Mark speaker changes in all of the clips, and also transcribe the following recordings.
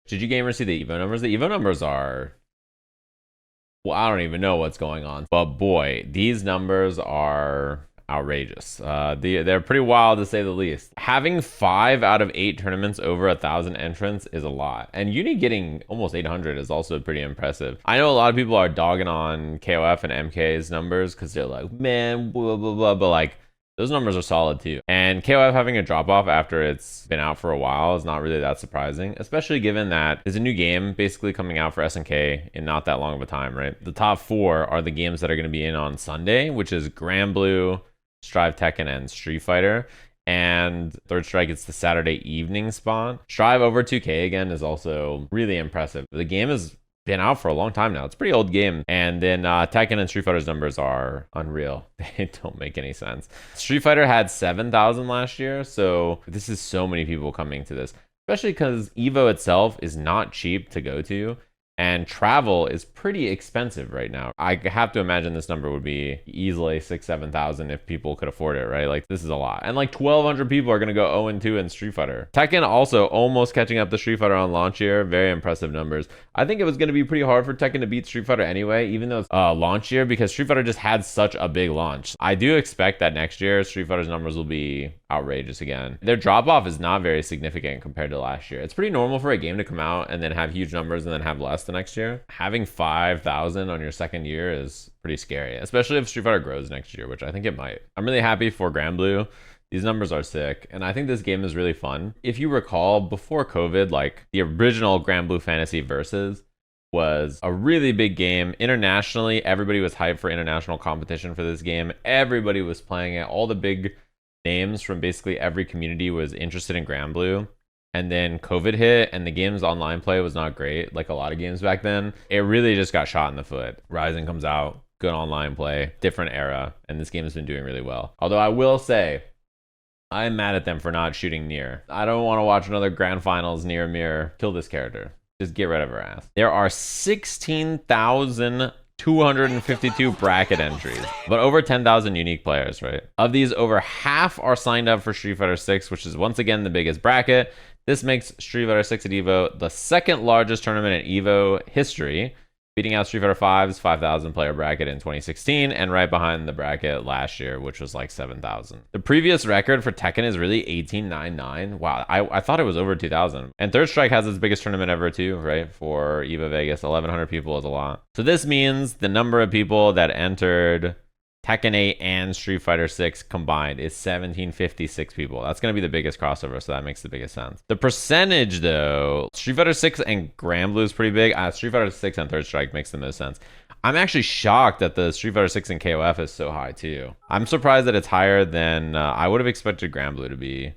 Speaker 1: Did you gamers see the EVO numbers? The EVO numbers are, well, I don't even know what's going on. But boy, these numbers are outrageous. They're pretty wild to say the least. Having 5 out of 8 tournaments over 1,000 entrants is a lot. And Uni getting almost 800 is also pretty impressive. I know a lot of people are dogging on KOF and MK's numbers because they're like, man, blah, blah, blah. But like, those numbers are solid too. And KOF having a drop off after it's been out for a while is not really that surprising, especially given that there's a new game basically coming out for SNK in not that long of a time, right? The top 4 are the games that are going to be in on Sunday, which is Granblue, Strive Tekken, and Street Fighter. And Third Strike gets the Saturday evening spot. Strive over 2K again is also really impressive. The game has been out for a long time now. It's a pretty old game. And then Tekken and Street Fighter's numbers are unreal. They don't make any sense. Street Fighter had 7,000 last year, so this is so many people coming to this, especially because EVO itself is not cheap to go to. And travel is pretty expensive right now. I have to imagine this number would be easily 6,000-7,000 if people could afford it, right? Like, this is a lot. And like 1,200 people are going to go 0-2 in Street Fighter. Tekken also almost catching up to Street Fighter on launch year. Very impressive numbers. I think it was going to be pretty hard for Tekken to beat Street Fighter anyway, even though it's launch year, because Street Fighter just had such a big launch. I do expect that next year Street Fighter's numbers will be outrageous again. Their drop off is not very significant compared to last year. It's pretty normal for a game to come out and then have huge numbers and then have less the next year. Having 5,000 on your second year is pretty scary, especially if Street Fighter grows next year, which I think it might. I'm really happy for Granblue. These numbers are sick, and I think this game is really fun. If you recall, before COVID, like the original Granblue Fantasy Versus was a really big game. Internationally, everybody was hyped for international competition for this game. Everybody was playing it. All the big names from basically every community was interested in Granblue. And then COVID hit and the game's online play was not great, like a lot of games back then. It really just got shot in the foot. Rising comes out, good online play, different era, and this game has been doing really well. Although I will say, I'm mad at them for not shooting Nier. I don't want to watch another grand finals Nier mirror. Kill this character. Just get rid of her ass. There are 16,252 bracket entries, but over 10,000 unique players, right? Of these, over half are signed up for Street Fighter 6, which is once again the biggest bracket. This makes Street Fighter 6 at EVO the second largest tournament in EVO history, beating out Street Fighter 5's 5,000 player bracket in 2016, and right behind the bracket last year, which was like 7,000. The previous record for Tekken is really 1899. Wow, I thought it was over 2,000. And Third Strike has its biggest tournament ever too, right? For EVO Vegas, 1,100 people is a lot. So this means the number of people that entered Tekken 8 and Street Fighter 6 combined is 1,756 people. That's going to be the biggest crossover, so that makes the biggest sense. The percentage, though, Street Fighter 6 and Granblue is pretty big. Street Fighter 6 and Third Strike makes the most sense. I'm actually shocked that the Street Fighter 6 and KOF is so high, too. I'm surprised that it's higher than I would have expected Granblue to be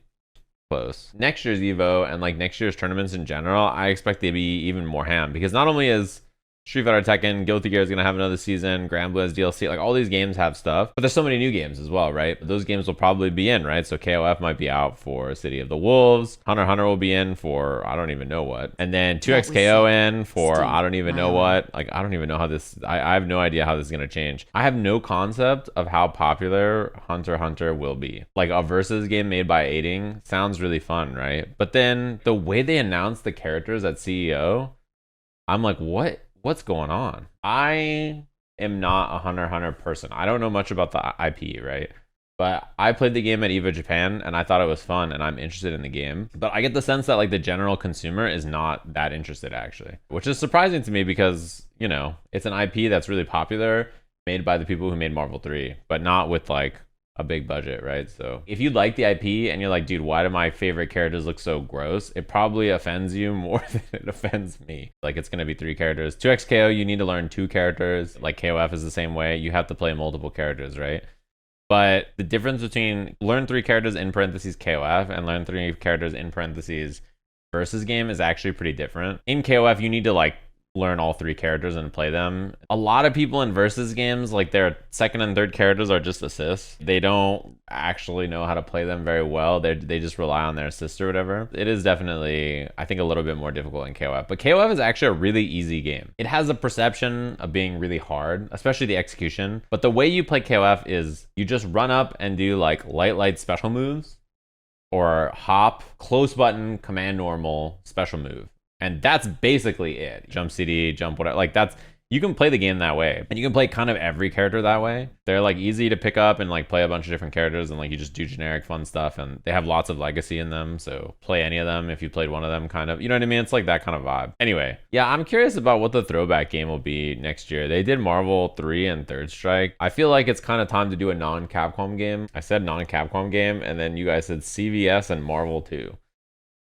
Speaker 1: close. Next year's EVO and like next year's tournaments in general, I expect they be even more ham, because not only is Street Fighter Tekken, Guilty Gear is going to have another season, Granblue has DLC, like all these games have stuff, but there's so many new games as well, right? Those games will probably be in, right? So KOF might be out for City of the Wolves, Hunter x Hunter will be in for I don't even know what, and then 2XKO in for I don't even know what. Like I don't even know how this, I have no idea how this is going to change. I have no concept of how popular Hunter x Hunter will be. Like a versus game made by Aiding sounds really fun, right? But then the way they announced the characters at CEO, I'm like, what's going on? I am not a Hunter x Hunter person. I don't know much about the IP, right? But I played the game at EVO Japan and I thought it was fun and I'm interested in the game. But I get the sense that like the general consumer is not that interested actually, which is surprising to me because, you know, it's an IP that's really popular, made by the people who made Marvel 3, but not with like a big budget, right? So if you like the IP and you're like, dude, why do my favorite characters look so gross? It probably offends you more than it offends me. Like it's gonna be 3 characters. 2XKO, you need to learn 2 characters. Like KOF is the same way. You have to play multiple characters, right? But the difference between learn 3 characters in parentheses KOF and learn 3 characters in parentheses versus game is actually pretty different. In KOF, you need to like learn all 3 characters and play them. A lot of people in versus games, like their second and third characters are just assists. They don't actually know how to play them very well. They just rely on their assist or whatever. It is definitely, I think, a little bit more difficult in KOF. But KOF is actually a really easy game. It has a perception of being really hard, especially the execution. But the way you play KOF is you just run up and do like light special moves or hop, close button, command normal, special move. And that's basically it. Jump CD, jump whatever. Like that's, you can play the game that way. And you can play kind of every character that way. They're like easy to pick up and like play a bunch of different characters, and like you just do generic fun stuff, and they have lots of legacy in them. So play any of them if you played one of them, kind of. You know what I mean? It's like that kind of vibe. Anyway, yeah, I'm curious about what the throwback game will be next year. They did Marvel 3 and Third Strike. I feel like it's kind of time to do a non-Capcom game. I said non-Capcom game, and then you guys said CVS and Marvel 2.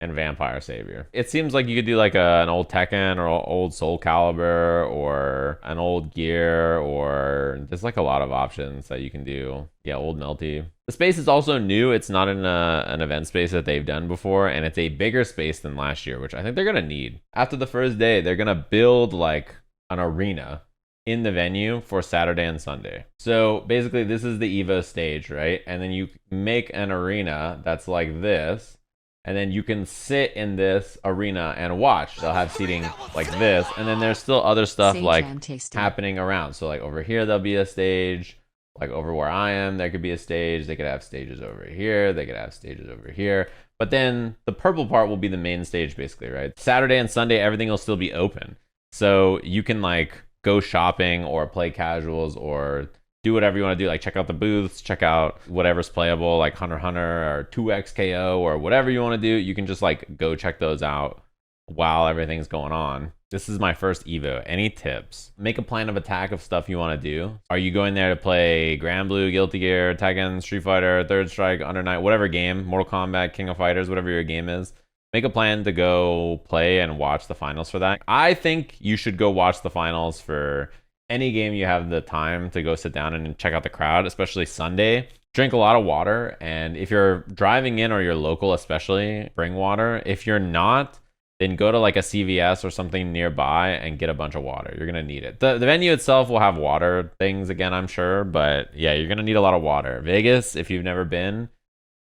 Speaker 1: And Vampire Savior. It seems like you could do like an old Tekken or old Soul Calibur or an old Gear, or there's like a lot of options that you can do. Yeah, old Melty. The space is also new. It's not in an event space that they've done before, and it's a bigger space than last year, which I think they're gonna need. After the first day, they're gonna build like an arena in the venue for Saturday and Sunday. So basically this is the EVO stage, right? And then you make an arena that's like this, and then you can sit in this arena and watch. They'll have seating like this, and then there's still other stuff like happening around. So like over here there'll be a stage, like over where I am there could be a stage. They could have stages over here, they could have stages over here, but then the purple part will be the main stage basically, right? Saturday and Sunday everything will still be open, so you can like go shopping or play casuals or do whatever you want to do, like check out the booths, check out whatever's playable, like Hunter x Hunter or 2XKO or whatever you want to do. You can just like go check those out while everything's going on. This is my first EVO. Any tips? Make a plan of attack of stuff you want to do. Are you going there to play Granblue, Guilty Gear, Tekken, Street Fighter, Third Strike, Under Night, whatever game, Mortal Kombat, King of Fighters, whatever your game is? Make a plan to go play and watch the finals for that. I think you should go watch the finals for any game you have the time to go sit down and check out the crowd, especially Sunday. Drink a lot of water, and if you're driving in or you're local especially, bring water. If you're not, then go to like a CVS or something nearby and get a bunch of water. You're gonna need it. The venue itself will have water things again, I'm sure, but yeah, you're gonna need a lot of water. Vegas, if you've never been,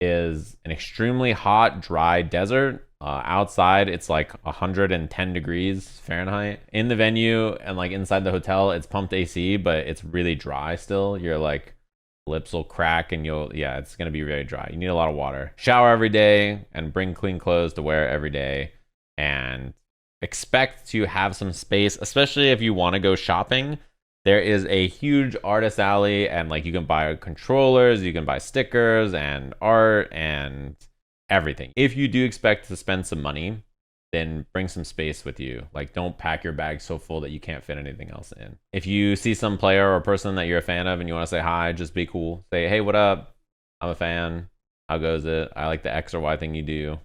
Speaker 1: is an extremely hot, dry desert. Outside it's like 110 degrees Fahrenheit. In the venue and like inside the hotel it's pumped AC, but it's really dry still. Your like lips will crack and it's gonna be really dry. You need a lot of water. Shower every day and bring clean clothes to wear every day, and expect to have some space, especially if you want to go shopping. There is a huge artist alley, and like you can buy controllers, you can buy stickers and art and everything. If you do expect to spend some money, then bring some space with you. Like, don't pack your bag so full that you can't fit anything else in. If you see some player or person that you're a fan of and you want to say hi, just be cool. Say, hey, what up? I'm a fan. How goes it? I like the X or Y thing you do.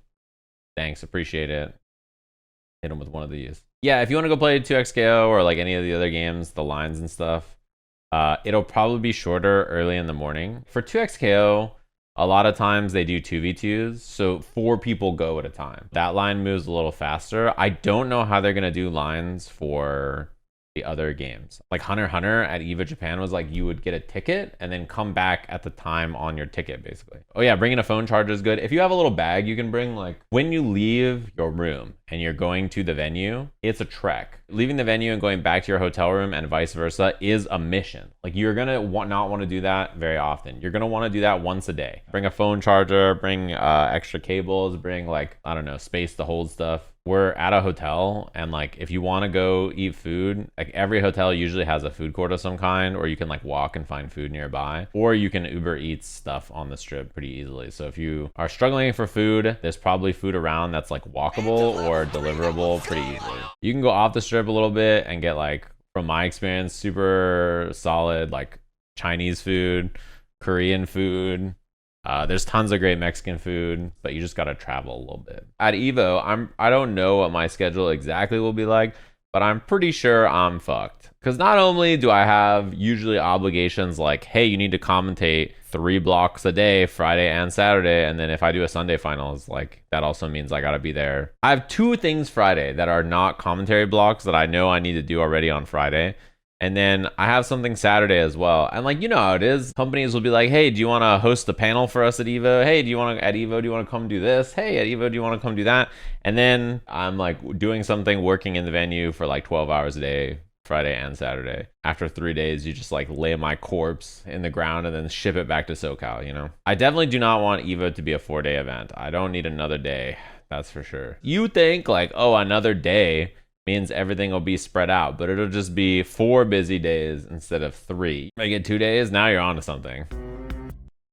Speaker 1: Thanks, appreciate it. Hit them with one of these. Yeah, if you want to go play 2XKO or like any of the other games, the lines and stuff, it'll probably be shorter early in the morning. For 2XKO, a lot of times they do 2v2s, so 4 people go at a time. That line moves a little faster. I don't know how they're going to do lines for the other games. Like Hunter x Hunter at EVO Japan was like you would get a ticket and then come back at the time on your ticket, basically. Oh yeah, bringing a phone charger is good. If you have a little bag you can bring, like when you leave your room and you're going to the venue, it's a trek. Leaving the venue and going back to your hotel room and vice versa is a mission. Like you're gonna not want to do that very often. You're gonna want to do that once a day. Bring a phone charger, bring extra cables, bring like, I don't know, space to hold stuff. We're at a hotel, and like if you want to go eat food, like every hotel usually has a food court of some kind, or you can like walk and find food nearby, or you can Uber Eats stuff on the strip pretty easily. So if you are struggling for food, there's probably food around that's like walkable or deliverable pretty easily. You can go off the strip a little bit and get, like, from my experience, super solid like Chinese food, Korean food. There's tons of great Mexican food, but you just gotta travel a little bit. At EVO, I don't know what my schedule exactly will be like, but I'm pretty sure I'm fucked. Because not only do I have usually obligations like, hey, you need to commentate 3 blocks a day, Friday and Saturday, and then if I do a Sunday finals, like that also means I gotta be there. I have 2 things Friday that are not commentary blocks that I know I need to do already on Friday. And then I have something Saturday as well. And like, you know how it is. Companies will be like, hey, do you want to host a panel for us at EVO? Hey, at EVO, do you want to come do this? Hey, at EVO, do you want to come do that? And then I'm like doing something, working in the venue for like 12 hours a day, Friday and Saturday. After 3 days, you just like lay my corpse in the ground and then ship it back to SoCal, you know? I definitely do not want EVO to be a 4-day event. I don't need another day That's for sure. You think like, oh, another day means everything will be spread out, but it'll just be 4 busy days instead of 3. Make it 2 days, now you're onto something.